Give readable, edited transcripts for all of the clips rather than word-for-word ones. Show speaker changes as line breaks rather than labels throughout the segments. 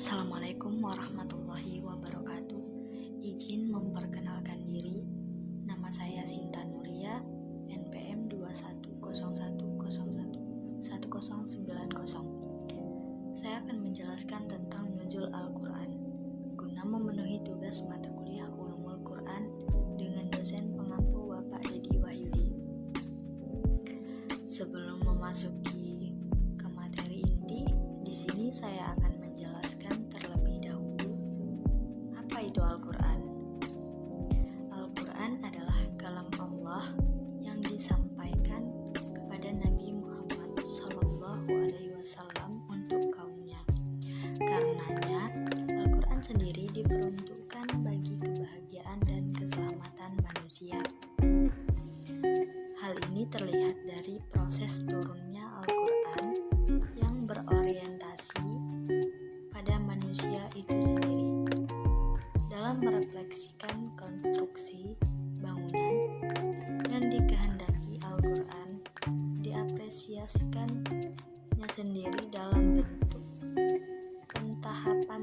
Assalamualaikum warahmatullahi wabarakatuh. Izin memperkenalkan diri. Nama saya Sinta Nuria, NPM 2101011090. Saya akan menjelaskan tentang nuzul Al-Quran guna memenuhi tugas mata kuliah Ulumul Quran dengan dosen pengampu Bapak Dedi Wahyudi. Sebelum memasuki ke materi inti, di sini saya akan menjelaskan terlebih dahulu apa itu Al-Quran. Al-Quran adalah kalam Allah yang disampaikan kepada Nabi Muhammad SAW untuk kaumnya. Karenanya, Al-Quran sendiri diperuntukkan bagi kebahagiaan dan keselamatan manusia. Hal ini terlihat dari proses turunnya Al-Quran yang berorientasi pada manusia itu sendiri. Dalam merefleksikan konstruksi bangunan yang dikehendaki Al-Quran diapresiasikannya sendiri dalam bentuk pentahapan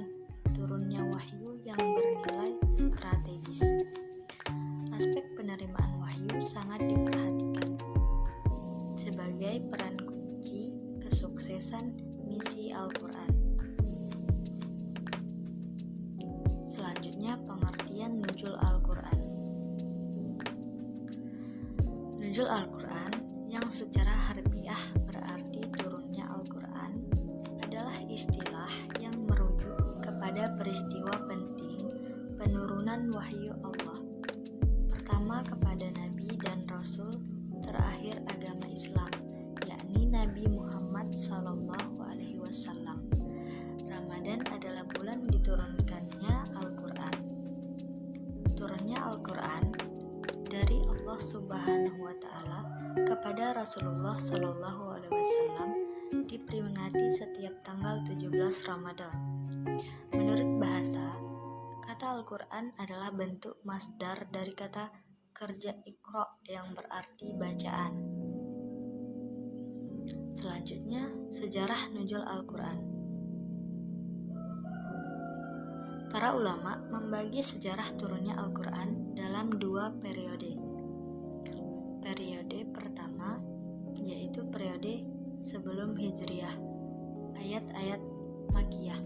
turunnya wahyu yang bernilai strategis. Aspek penerimaan wahyu sangat diperhatikan sebagai peran kunci kesuksesan misi Al-Quran. Selanjutnya, pengertian nuzul Al-Quran. Nuzul Al-Quran yang secara harfiah berarti turunnya Al-Quran adalah istilah yang merujuk kepada peristiwa penting penurunan wahyu Allah. Pertama kepada Nabi dan Rasul terakhir agama Islam, yakni Nabi Muhammad SAW. Ramadan adalah bulan diturunkannya Al-Quran. Turunnya Al-Quran dari Allah Subhanahu wa Ta'ala kepada Rasulullah SAW diperingati setiap tanggal 17 Ramadan. Menurut bahasa, kata Al-Quran adalah bentuk masdar dari kata kerja Iqra yang berarti bacaan. Selanjutnya, sejarah nuzul Al-Quran. Para ulama membagi sejarah turunnya Al-Quran dalam dua periode. Periode pertama yaitu periode sebelum Hijriah, ayat-ayat Makkiyah,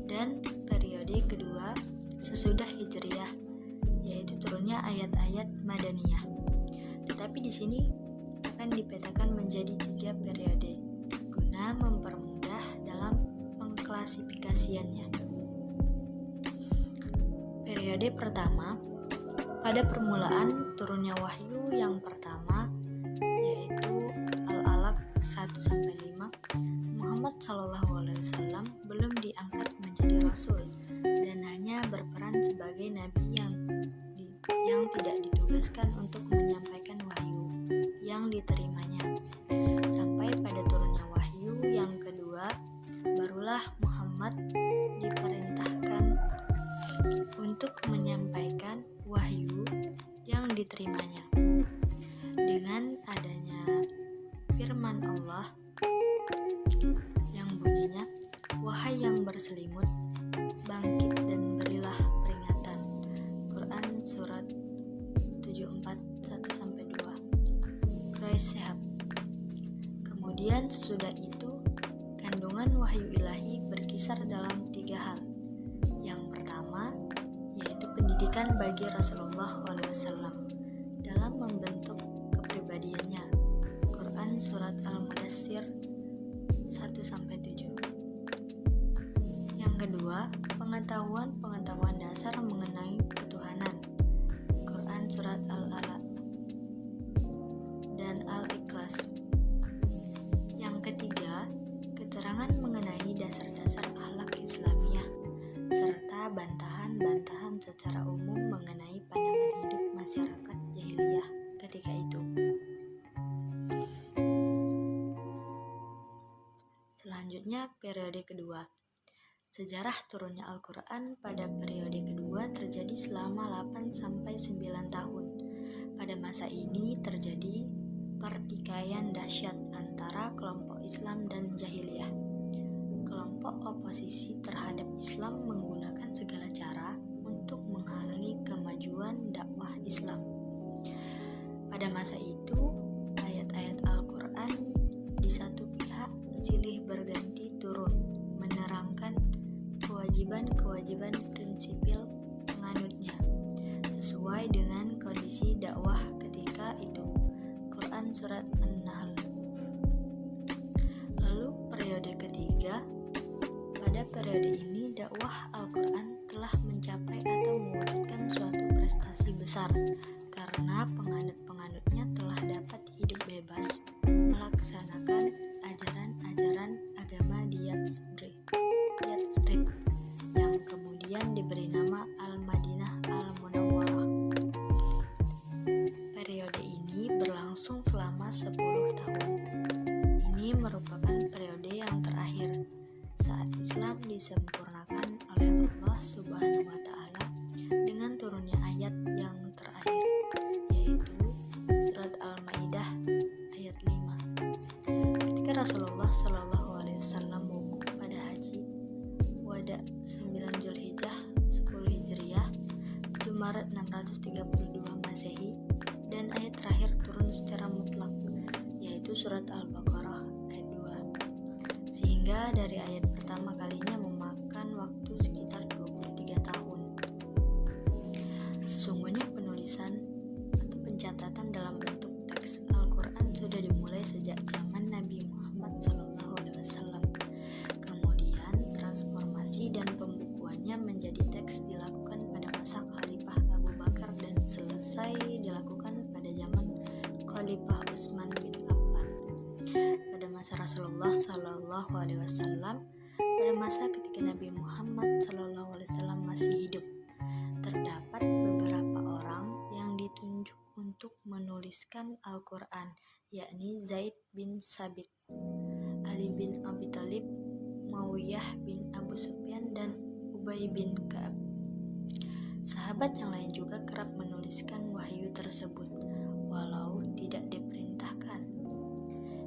dan periode kedua sesudah Hijriah, yaitu turunnya ayat-ayat Madaniyah. Tetapi di sini akan dipetakan menjadi 3 periode guna mempermudah dalam pengklasifikasiannya. Periode pertama, pada permulaan turunnya wahyu yang pertama yaitu Al-Alaq 1-5, Muhammad SAW belum diangkat menjadi rasul dan hanya berperan sebagai nabi yang tidak ditugaskan untuk menyampaikan wahyu yang diterimanya. Sampai pada turunnya wahyu yang kedua, barulah Muhammad diperintahkan untuk menyampaikan wahyu yang diterimanya. Dengan adanya firman Allah yang bunyinya, "Wahai yang berselimut, bangkit dan berilah peringatan." Quran surat 74 1-2. Quraisy Shihab. Kemudian sesudah itu, kandungan wahyu ilahi berkisar dalam 3 hal. Yang pertama, yaitu pendidikan bagi Rasulullah SAW dalam membentuk kepribadiannya. Quran surat Al-Mudaththir 1-7. Yang kedua, pengetahuan dasar mengenai ketuhanan. Quran surat Al-Alaq dan Al-Ikhlas. Yang ketiga, keterangan mengenai dasar-dasar akhlak Islamiyah serta bantahan-bantahan secara umum mengenai pandangan hidup masyarakat jahiliyah ketika itu. Selanjutnya, periode kedua. Sejarah turunnya Al-Quran pada periode kedua terjadi selama 8-9 tahun. Pada masa ini terjadi pertikaian dahsyat antara kelompok Islam dan jahiliyah. Kelompok kelompok oposisi terhadap Islam menggunakan segala cara untuk menghalangi kemajuan dakwah Islam. Pada masa itu, ayat-ayat Al-Quran di satu pihak silih berganti turun, menerangkan kewajiban-kewajiban prinsipil penganutnya, sesuai dengan kondisi dakwah ketika itu. Quran Surat An-Nahl. Lalu periode ketiga, pada periode ini dakwah Al-Quran telah mencapai atau mewujudkan suatu prestasi besar, karena penganut-penganutnya telah dapat hidup bebas melaksanakan ajaran-ajaran agama di Yatsrib yang kemudian diberi nama Al-Madinah Al-Munawwarah. Periode ini berlangsung selama 10 tahun. Ini merupakan periode yang terakhir saat Islam disempurnakan oleh Allah Subhanahu wa Ta'ala dengan turunnya ayat yang terakhir, yaitu surat Al-Maidah ayat 5. Ketika Rasulullah Shallallahu Alaihi Wasallam wukuf pada haji Wada 9 Zulhijjah 10 Hijriah 7 Maret 632 Masehi, dan ayat terakhir turun secara mutlak, yaitu surat Al-Baqarah ayat 2, sehingga dari ayat pertama kalinya memakan waktu sekitar 23 tahun. Sesungguhnya penulisan atau pencatatan dalam bentuk teks Al-Quran sudah dimulai sejak zaman Nabi Muhammad SAW. Kemudian transformasi dan pembukuannya menjadi teks dilakukan pada masa Khalifah Abu Bakar dan selesai dilakukan pada zaman Khalifah Utsman bin Affan. Pada masa Rasulullah SAW, pada masa ketika Nabi Muhammad SAW masih hidup, terdapat beberapa orang yang ditunjuk untuk menuliskan Al-Quran, yakni Zaid bin Sabit, Ali bin Abi Thalib, Muawiyah bin Abu Sufyan, dan Ubay bin Ka'ab. Sahabat yang lain juga kerap menuliskan wahyu tersebut, walau tidak diperintahkan.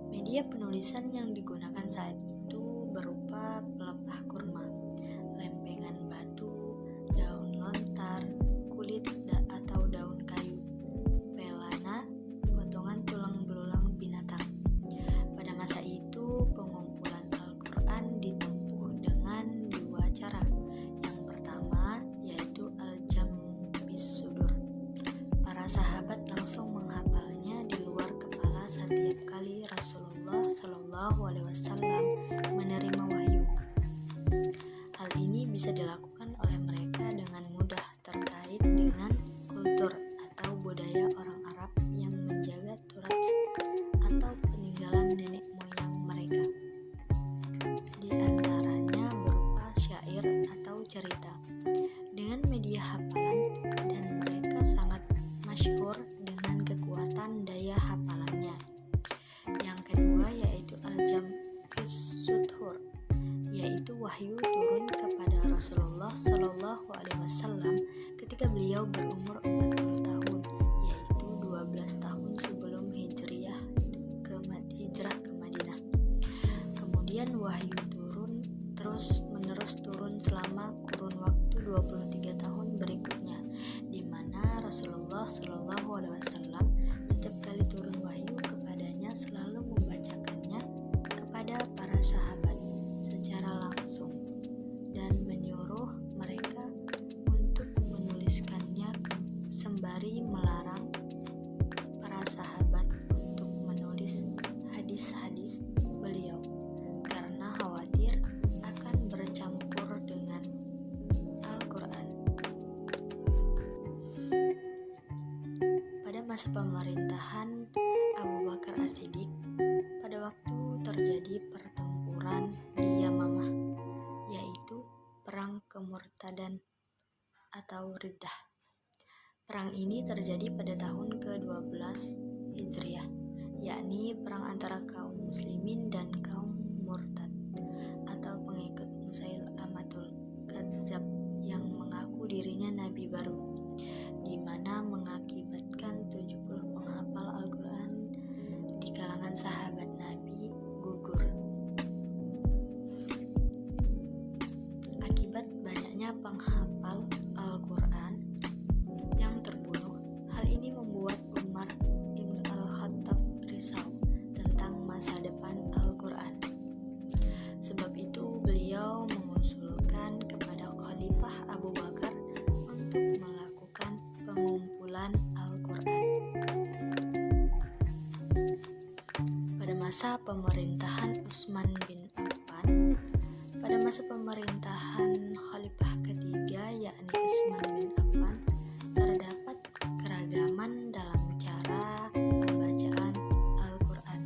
Media penulisan yang digunakan saat itu berupa pelepah kurma, lempengan batu, daun lontar, kulit atau daun kayu, pelana, potongan tulang belulang binatang. Pada masa itu, pengumpulan Al-Quran ditempuh dengan dua cara. Yang pertama yaitu al-jam' bis sudur. Para sahabat langsung menghafalnya di luar kepala setiap kali Rasulullah Shallallahu Alaihi Wasallam menerima wahyu. Hal ini bisa dilakukan oleh mereka dengan mudah terkait dengan kultur atau budaya orang Arab yang menjaga Turath atau peninggalan nenek moyang mereka. Di antaranya berupa syair atau cerita. Dengan media hafalan, dan mereka sangat masyhur dengan kekuatan daya hafalannya. Yang kedua yaitu al-jam' bis sudur, yaitu wahyu turun kepada Rasulullah Shallallahu Alaihi Wasallam ketika beliau berumur 40 tahun, yaitu 12 tahun sebelum hijrah ke Madinah. Kemudian wahyu turun terus-menerus turun selama kurun waktu 23 tahun berikutnya, di mana Rasulullah Shallallahu Alaihi Wasallam setiap kali turun wahyu kepadanya selalu membacakannya kepada para sahabat secara langsung dan menyuruh mereka untuk menuliskannya, sembari melarang para sahabat untuk menulis hadis-hadis beliau karena khawatir akan bercampur dengan Al-Quran. Pada masa pemerintahan Abu Bakar As-Siddiq, pada waktu terjadi pertempuran di Yamamah, yaitu perang kemurtadan atau Riddah. Perang ini terjadi pada tahun ke-12 Hijriah, yakni perang antara kaum muslimin dan kaum murtad atau pengikut Musailamatul Kadzdzab yang mengaku dirinya nabi baru, di mana mengakibatkan 70 penghafal Al-Quran di kalangan sahabat Nabi gugur. Utsman bin Affan, pada masa pemerintahan Khalifah ketiga yakni Utsman bin Affan, terdapat keragaman dalam cara pembacaan Al-Quran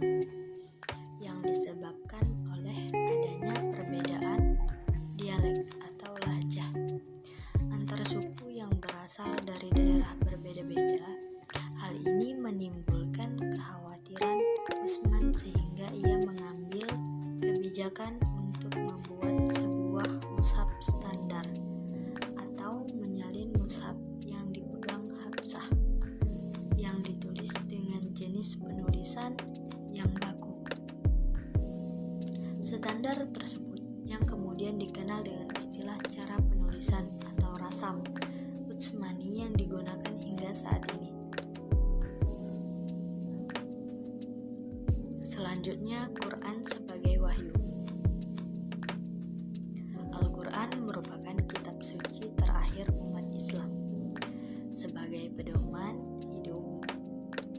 yang disebabkan oleh adanya perbedaan dialek atau lahjah antar suku yang berasal dari daerah berbeda-beda. Hal ini menimbulkan kekhawatiran Utsman sehingga ia mengambil kebijakan untuk membuat sebuah mushaf standar atau menyalin mushaf yang dipegang Hafsah yang ditulis dengan jenis penulisan yang baku. Standar tersebut yang kemudian dikenal dengan istilah cara penulisan atau rasam Utsmani yang digunakan hingga saat ini. Selanjutnya, Quran sebagai wahyu. Al-Quran merupakan kitab suci terakhir umat Islam sebagai pedoman hidup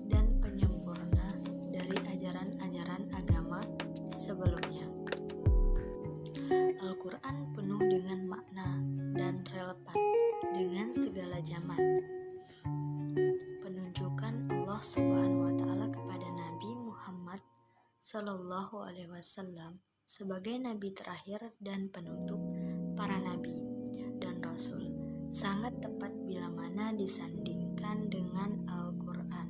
dan penyempurna dari ajaran-ajaran agama sebelumnya. Al-Quran penuh dengan makna dan relevan dengan segala zaman. Penunjukan Allah Subhanahu wa Ta'ala kepada Nabi Muhammad Sallallahu Alaihi Wasallam sebagai nabi terakhir dan penutup para nabi dan rasul sangat tepat bila mana disandingkan dengan Al-Quran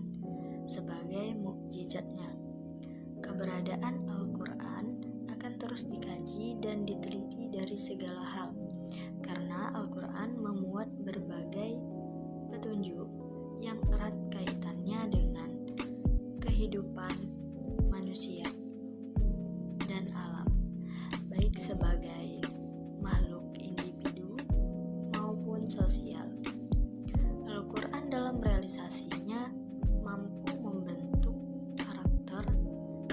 sebagai mukjizatnya. Keberadaan Al-Quran akan terus dikaji dan diteliti dari segala hal karena Al-Quran memuat berbagai petunjuk yang erat kaitannya dengan kehidupan manusia dan alam, baik sebagai makhluk individu maupun sosial. Al-Quran dalam realisasinya mampu membentuk karakter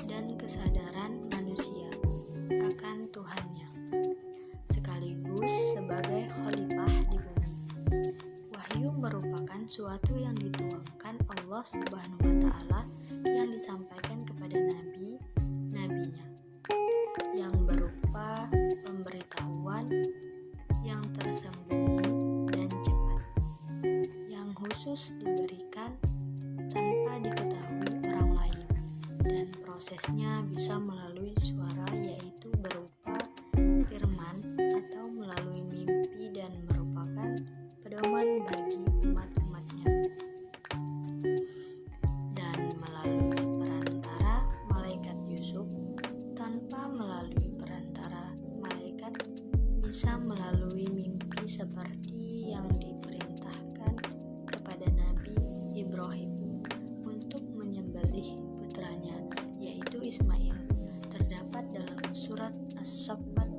dan kesadaran manusia akan Tuhannya, sekaligus sebagai khalifah di bumi. Wahyu merupakan suatu yang dituangkan Allah Subhanahu wa Ta'ala yang disampaikan kepada nabi-nabinya, yang berupa pemberitahuan yang tersembunyi dan cepat, yang khusus diberikan tanpa diketahui orang lain, dan prosesnya bisa melalui suara yaitu berupa firman atau melalui mimpi dan merupakan pedoman bagi umat-umatnya, dan melalui perantara malaikat Yusuf. Tanpa melalui perantara malaikat bisa melalui mimpi seperti yang diperintahkan kepada Nabi Ibrahim untuk menyembelih putranya yaitu Ismail, terdapat dalam surat As-Saffat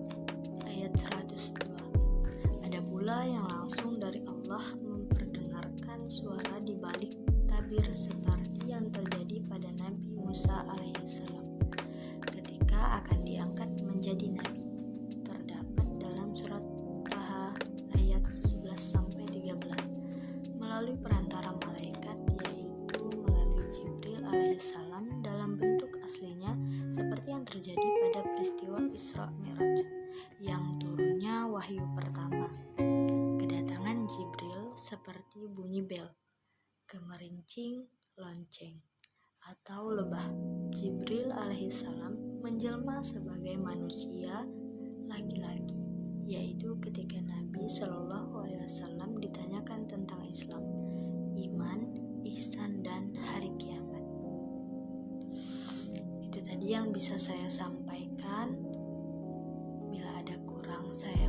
ayat 102. Ada pula yang langsung dari Allah memperdengarkan suara di balik tabir seperti yang terjadi pada Nabi Musa alaihissalam ketika akan diangkat menjadi nabi, terdapat dalam surat Taha ayat 11-13, melalui perantara malaikat yaitu melalui Jibril alaihissalam dalam bentuk aslinya seperti yang terjadi pada peristiwa Isra Mi'raj yang turunnya wahyu pertama. Kedatangan Jibril seperti bunyi bel, gemerincing lonceng atau lebah. Jibril alaihissalam menjelma sebagai manusia laki-laki, yaitu ketika Nabi Shallallahu Alaihi Wasallam ditanyakan tentang Islam, iman, ihsan, dan hari kiamat. Itu tadi yang bisa saya sampaikan. Bila ada kurang, saya